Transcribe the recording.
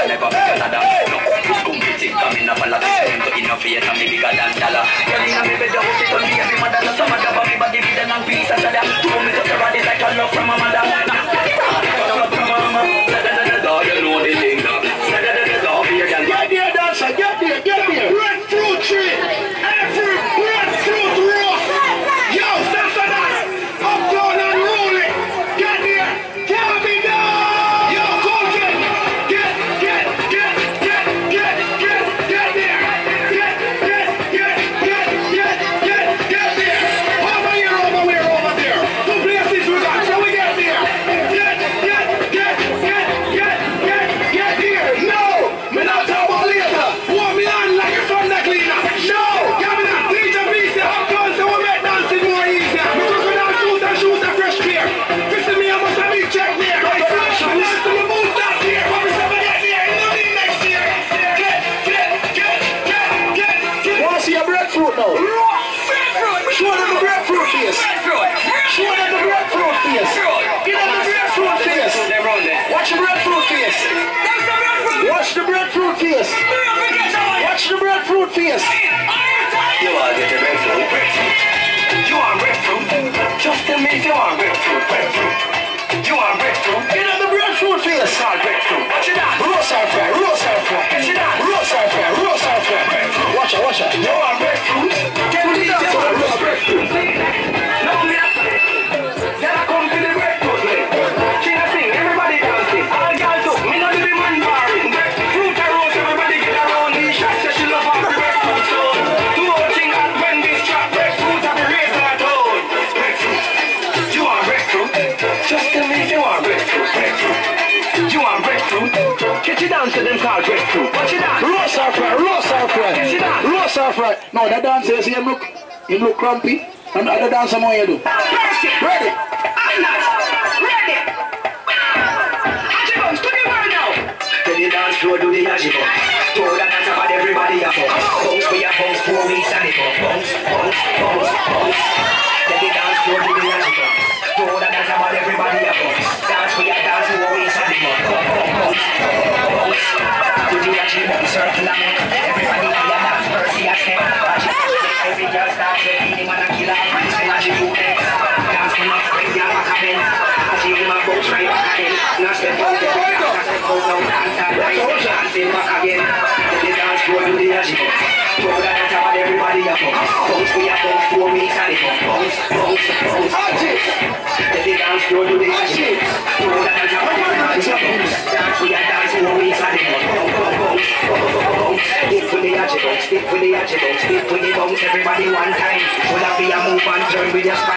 never make another. No, this competition coming up a lot. To innovate and be bigger than dollar. You're in a me bed, you sit on me every mother. No some other body, but dividend and peace and sada. Hold me to the body like a love from a mother. You know the thing, get there, dancer, get there. Breadfruit tree, every breadfruit roast. Yo, stop for that. Up, down, and roll it. Get there, can't be done. Yo, Colton, get there. Get there. Over there. Two places we got, so we get there. Get there. No, me not talk about later. Want me on like a Sunday cleaner. No, give me that DJ piece. Up down, so we make dancing more easier. Me took down shoes and fresh pair. Fixing me, I must have big check there. My flash, I'm nice to my boots that here. What we say we get there, you know me next year. Get. Wanna see a breadfruit now? Breadfruit. Show them the breadfruit face. Show them the breadfruit face. Give them the breadfruit face. Watch the breadfruit face. Watch the breadfruit face. Watch the breadfruit face. You want to get the breadfruit? You want breadfruit? Just tell me if you want breadfruit. You want breadfruit? Get on the breadfruit face. It's called breadfruit. Watch it out. Roast and fry. Get it out. Roast and fry. Watch it. You want breadfruit? Tell me if you want breadfruit. No, me not. Then I come to the breadfruit. She not sing. Everybody dancing. All girls do. Me not do the man barring. Fruit and roast. Everybody get around. These shots say she love her breadfruit. So do all thing and when this trap breadfruit have a race at all. Breadfruit. You want breadfruit? Just tell me if you want breadfruit. You want breadfruit? Get you down to them called breadfruit. Watch it out. Roast or fry. Get you down. Roast or fry. No, that dancer, see him look crumpy. And the other dancer more you do. Ready. I'm not. Ready. Ajibums, do the word now. Tell the dance floor, do the ajibum. Throw that dance about everybody up. Bounce for your bounce 4 weeks and it up. Bounce. Tell the dance floor, do the ajibum. Throw that dance about everybody up. Dance for your dance 4 weeks and it up. Bounce. Do the ajibum, circle on it. Everybody for your dance, mercy at them. Every girl starts with any man and killer. Say what you do next. Dance for not bring your back again. I see him a bounce right back again. Now step out the back, now step out now. Dance and rise, dancing back again. Let the dance floor do the ajibum. Throw that dance about everybody up. Bounce for your bounce 4 weeks and it up. Bounce. Let the dance floor do the ajibum. Throw that dance about everybody up. Dance for your dance 4 weeks and it up. Bounce. Stick with the ajibum. Stick with the bounce. Everybody one time. Will that be a move and turn with your spine?